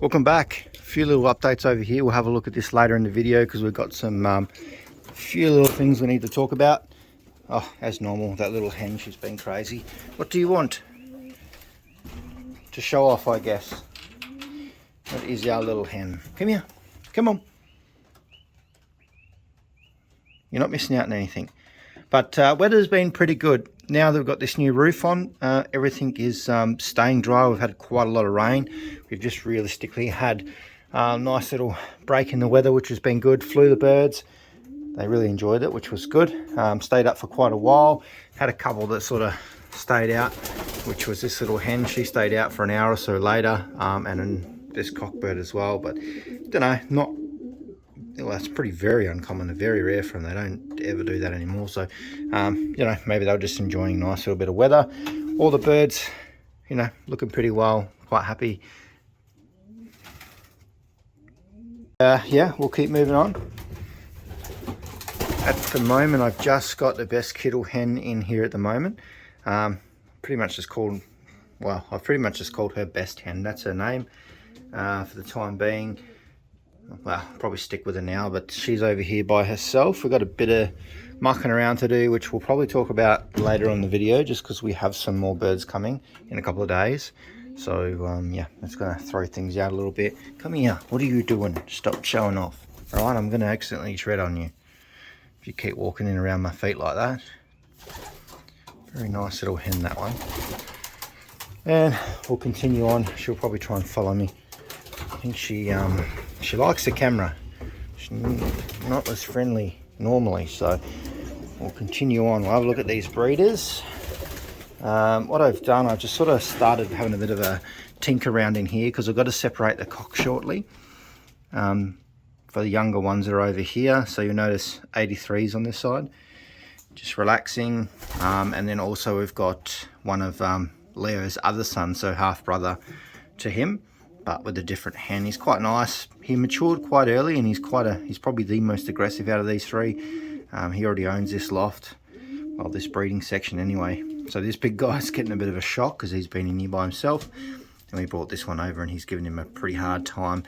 Welcome back. A few little updates over here. We'll have a look at this later in the video because we've got some few little things we need to talk about. Oh, as normal, that little hen, she's been crazy. What do you want? To show off, I guess. That is our little hen. Come here. Come on. You're not missing out on anything. But weather's been pretty good. Now that we've got this new roof on, everything is staying dry. We've had quite a lot of rain. We've just realistically had a nice little break in the weather, which has been good. Flew the birds. They really enjoyed it, which was good. Stayed up for quite a while. Had a couple that sort of stayed out, which was this little hen. She stayed out for an hour or so later, and then this cockbird as well. But don't know, not. Well, that's very uncommon and very rare for them. They don't ever do that anymore. So, you know, maybe they were just enjoying a nice little bit of weather. All the birds, you know, looking pretty well, quite happy. Yeah, we'll keep moving on. At the moment, I've just got the best kittle hen in here at the moment. Pretty much just called, well, I've pretty much just called her Best Hen. That's her name for the time being. Well, probably stick with her now, but she's over here by herself. We've got a bit of mucking around to do, which we'll probably talk about later on the video, just because we have some more birds coming in a couple of days. So, yeah, that's going to throw things out a little bit. Come here. What are you doing? Stop showing off. All right, I'm going to accidentally tread on you if you keep walking in around my feet like that. Very nice little hen, that one. And we'll continue on. She'll probably try and follow me. I think she likes the camera. She's not as friendly normally, so we'll continue on. We'll have a look at these breeders. What I've done, I've just sort of started having a bit of a tinker around in here because I've got to separate the cock shortly for the younger ones that are over here. So you'll notice 83s on this side, just relaxing. And then also we've got one of Leo's other sons, so half brother to him, but with a different hen. He's quite nice. He matured quite early, and he's probably the most aggressive out of these three. He already owns this loft, well, this breeding section anyway. So this big guy's getting a bit of a shock because he's been in here by himself, and we brought this one over and he's giving him a pretty hard time.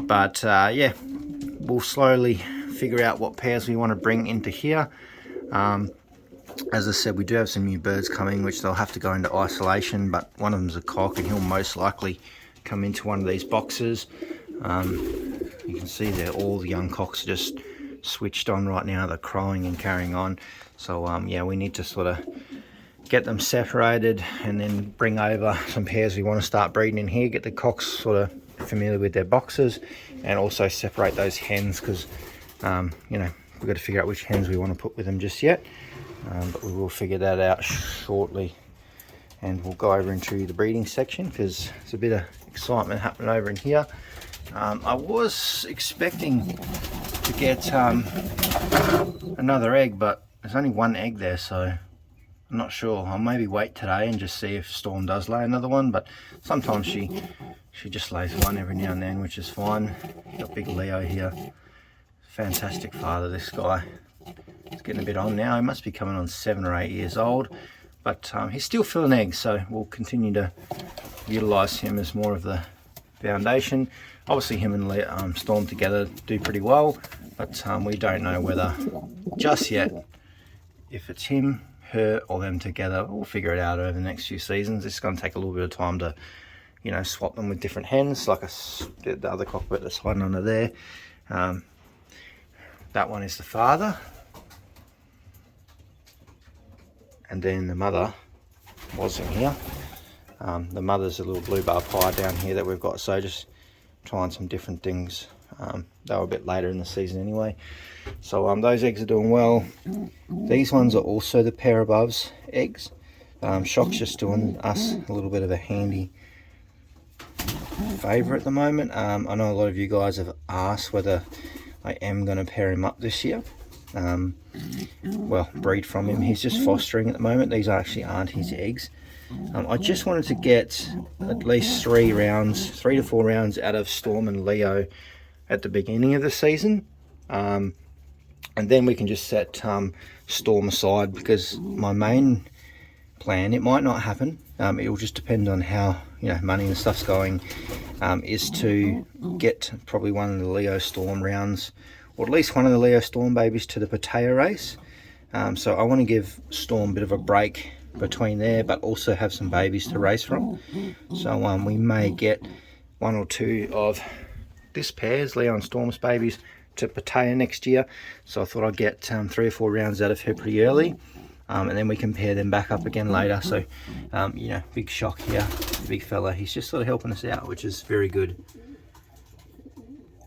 But yeah, we'll slowly figure out what pairs we want to bring into here. As I said, we do have some new birds coming, which they'll have to go into isolation, but one of them's a cock, and he'll most likely come into one of these boxes. You can see there, all the young cocks are just switched on right now. They're crowing and carrying on. So yeah, we need to sort of get them separated and then bring over some pairs we want to start breeding in here, get the cocks sort of familiar with their boxes, and also separate those hens because you know, we've got to figure out which hens we want to put with them just yet, but we will figure that out shortly. And we'll go over into the breeding section because there's a bit of excitement happening over in here. I was expecting to get another egg, but there's only one egg there, so I'm not sure. I'll maybe wait today and just see if Storm does lay another one, but sometimes she just lays one every now and then, which is fine. Got big Leo here. Fantastic father, this guy. He's getting a bit on now. He must be coming on 7 or 8 years old. But he's still filling eggs, so we'll continue to utilise him as more of the foundation. Obviously him and Storm together do pretty well, but we don't know whether just yet if it's him, her or them together. We'll figure it out over the next few seasons. It's going to take a little bit of time to, you know, swap them with different hens, like the other cockbird that's hiding under there. That one is the father. And then the mother was in here. The mother's a little blue bar pie down here that we've got, so just trying some different things. They were a bit later in the season anyway. So those eggs are doing well. These ones are also the pair above's eggs. Shock's just doing us a little bit of a handy favour at the moment. I know a lot of you guys have asked whether I am going to pair him up this year. Well, breed from him. He's just fostering at the moment. These actually aren't his eggs. I just wanted to get at least 3 to 4 rounds out of Storm and Leo at the beginning of the season, and then we can just set Storm aside, because my main plan, it might not happen, it will just depend on how money and stuff's going, is to get probably one of the Leo Storm rounds, or at least one of the Leo Storm babies, to the Pattaya race. So I want to give Storm a bit of a break between there, but also have some babies to race from. So we may get one or two of this pair's, Leo and Storm's babies, to Pattaya next year. So I thought I'd get 3 or 4 rounds out of her pretty early, and then we can pair them back up again later. So big shock here, the big fella, he's just sort of helping us out, which is very good.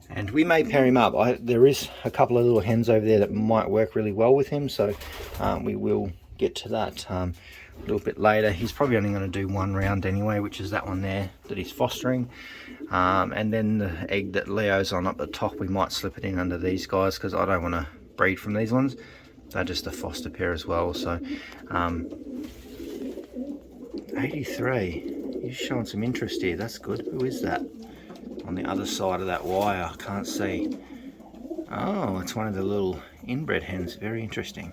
And we may pair him up. There is a couple of little hens over there that might work really well with him, so we will get to that a little bit later. He's probably only going to do 1 round anyway, which is that one there that he's fostering. And then the egg that Leo's on up the top, we might slip it in under these guys, because I don't want to breed from these ones. They're just a foster pair as well. So 83, you're showing some interest here. That's good. Who is that on the other side of that wire? I can't see. Oh, it's one of the little inbred hens. Very interesting.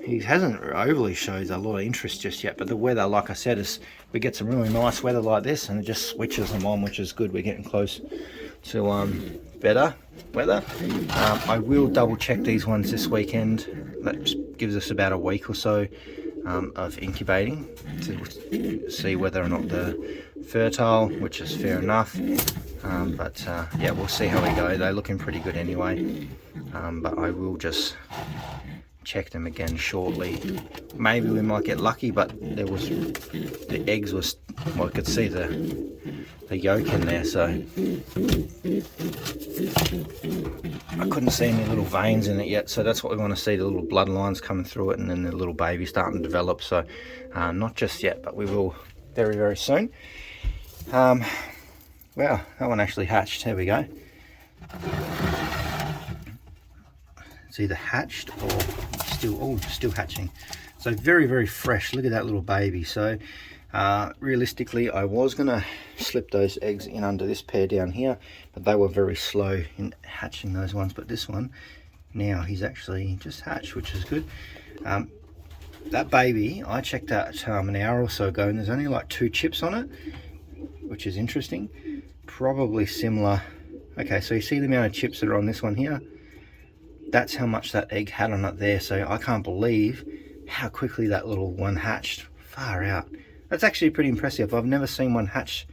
He hasn't overly shows a lot of interest just yet, but the weather, like I said, is we get some really nice weather like this and it just switches them on, which is good. We're getting close to better weather. I will double check these ones this weekend. That gives us about a week or so of incubating to see whether or not they're fertile, which is fair enough. Yeah, we'll see how we go. They're looking pretty good anyway, but I will just check them again shortly. Maybe we might get lucky, but there was the eggs was, well, I could see the yolk in there, so I couldn't see any little veins in it yet. So that's what we want to see, the little bloodlines coming through it, and then the little baby starting to develop. So not just yet, but we will very, very soon. Wow, that one actually hatched. There we go. It's either hatched or still hatching. So very, very fresh. Look at that little baby. So realistically, I was gonna slip those eggs in under this pair down here, but they were very slow in hatching those ones. But this one, now he's actually just hatched, which is good. That baby, I checked that an hour or so ago, and there's only like 2 chips on it, which is interesting. Probably similar. Okay, so you see the amount of chips that are on this one here? That's how much that egg had on it there. So I can't believe how quickly that little one hatched. Far out. That's actually pretty impressive. I've never seen one hatch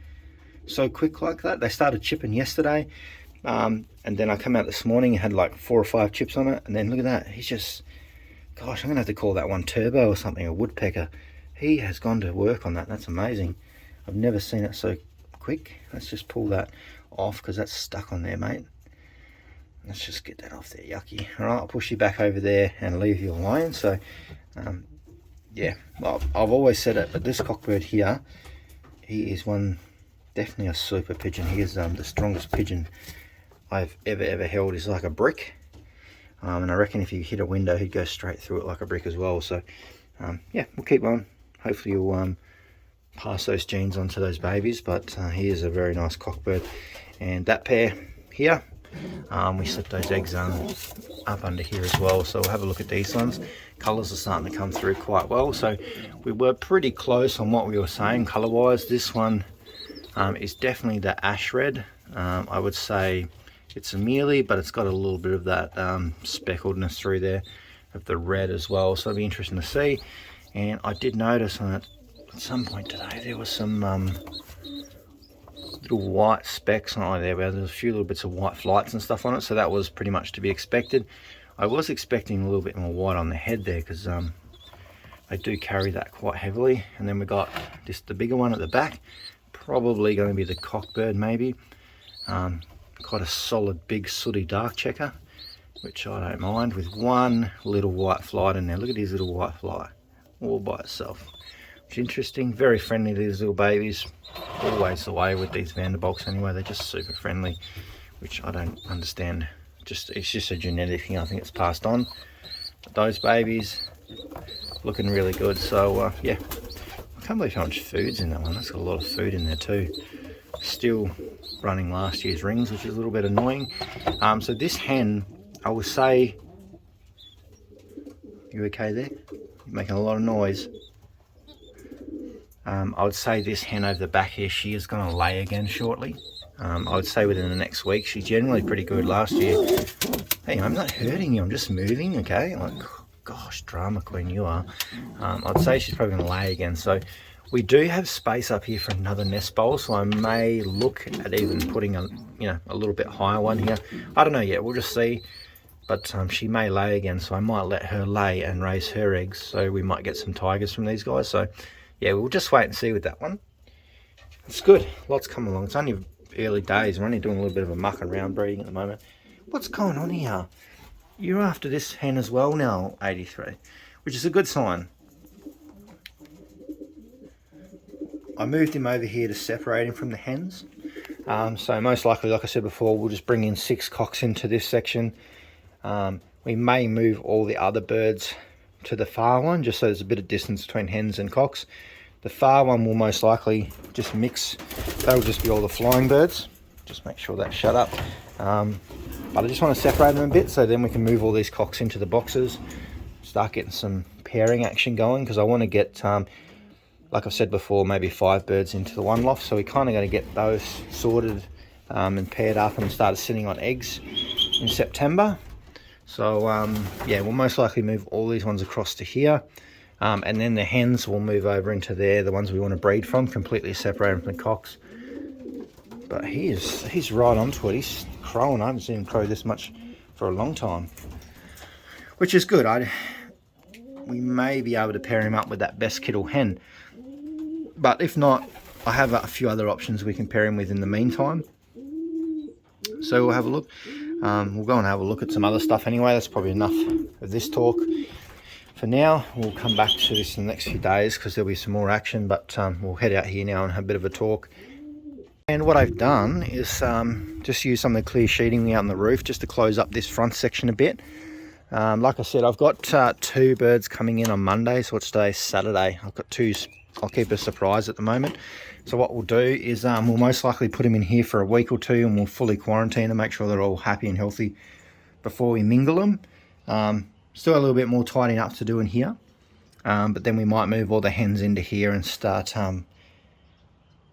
so quick like that. They started chipping yesterday, and then I come out this morning and had like 4 or 5 chips on it, and then look at that. He's just, gosh, I'm gonna have to call that one Turbo or something, a woodpecker. He has gone to work on that. That's amazing. I've never seen it so quick. Let's just pull that off, because that's stuck on there, mate. Let's just get that off there, yucky. All right, I'll push you back over there and leave you alone. So yeah, well, I've always said it, but this cockbird here, he is definitely a super pigeon. He is the strongest pigeon I've ever held. He's like a brick, and I reckon if you hit a window, he'd go straight through it like a brick as well. So yeah, we'll keep on. Hopefully you'll pass those genes on to those babies, but he is a very nice cockbird. And that pair here, we slipped those eggs up under here as well. So we'll have a look at these ones. Colours are starting to come through quite well. So we were pretty close on what we were saying colour wise. This one is definitely the ash red. I would say it's a mealy, but it's got a little bit of that speckledness through there of the red as well. So it'll be interesting to see. And I did notice on it at some point today there was some little white specks on it there, where there's a few little bits of white flights and stuff on it, so that was pretty much to be expected. I was expecting a little bit more white on the head there, because they do carry that quite heavily. And then we got just the bigger one at the back, probably going to be the cockbird maybe. Quite a solid big sooty dark checker, which I don't mind, with one little white flight in there. Look at his little white fly all by itself. Which is interesting. Very friendly to these little babies. Always the way with these Vanderbilts anyway. They're just super friendly, which I don't understand. It's just a genetic thing. I think it's passed on. But those babies looking really good. So yeah, I can't believe how much food's in that one. That's got a lot of food in there too. Still running last year's rings, which is a little bit annoying. So this hen, I would say, you okay there? You're making a lot of noise. I would say this hen over the back here, she is going to lay again shortly. I would say within the next week. She's generally pretty good last year. Hey, I'm not hurting you, I'm just moving, okay? Like, gosh, drama queen you are. I'd say she's probably going to lay again. So we do have space up here for another nest bowl, so I may look at even putting a little bit higher one here. I don't know yet, we'll just see. But she may lay again, so I might let her lay and raise her eggs. So we might get some tigers from these guys. So yeah, we'll just wait and see with that one. It's good, lots coming along. It's only early days. We're only doing a little bit of a muck around breeding at the moment. What's going on here? You're after this hen as well now, 83, which is a good sign. I moved him over here to separate him from the hens. So most likely, like I said before, we'll just bring in 6 cocks into this section. We may move all the other birds to the far one, just so there's a bit of distance between hens and cocks. The far one will most likely just mix. That'll just be all the flying birds. Just make sure that's shut up. But I just want to separate them a bit, so then we can move all these cocks into the boxes, start getting some pairing action going, because I want to get, like I've said before, maybe 5 birds into the one loft. So we kind of got to get those sorted and paired up and started sitting on eggs in September. So yeah, we'll most likely move all these ones across to here, and then the hens will move over into there, the ones we want to breed from, completely separated from the cocks. But he's right onto it. He's crowing. I haven't seen him crow this much for a long time, which is good. We may be able to pair him up with that best kittle hen, but if not, I have a few other options we can pair him with in the meantime. So we'll have a look. We'll go and have a look at some other stuff anyway. That's probably enough of this talk for now. We'll come back to this in the next few days because there'll be some more action, but we'll head out here now and have a bit of a talk. And what I've done is just use some of the clear sheeting out on the roof just to close up this front section a bit. Like I said, I've got 2 birds coming in on Monday, so what's today? Saturday. I've got 2. I'll keep a surprise at the moment. So what we'll do is we'll most likely put them in here for a week or 2, and we'll fully quarantine and make sure they're all happy and healthy before we mingle them. Still a little bit more tidying up to do in here, but then we might move all the hens into here and start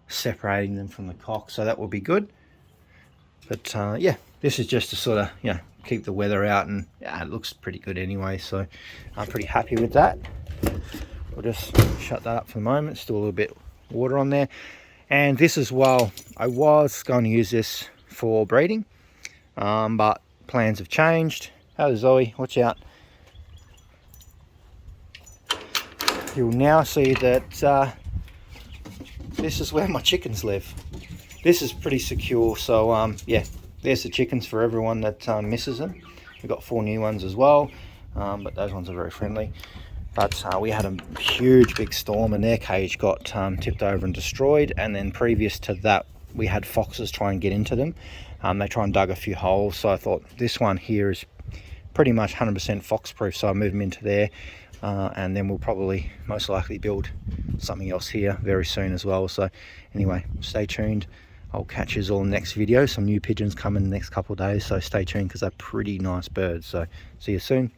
separating them from the cock, so that will be good. But yeah, this is just to sort of keep the weather out, and yeah, it looks pretty good anyway, so I'm pretty happy with that. We'll just shut that up for the moment. Still a little bit water on there. And this as well, I was going to use this for breeding, but plans have changed. Hello Zoe, watch out. You'll now see that this is where my chickens live. This is pretty secure, so yeah, there's the chickens for everyone that misses them. We've got 4 new ones as well, but those ones are very friendly. But we had a huge big storm and their cage got tipped over and destroyed, and then previous to that we had foxes try and get into them. They try and dug a few holes, so I thought this one here is pretty much 100% fox proof, so I moved them into there, and then we'll probably most likely build something else here very soon as well. So anyway, stay tuned. I'll catch you all in the next video. Some new pigeons coming in the next couple of days, so stay tuned because they're pretty nice birds. So see you soon.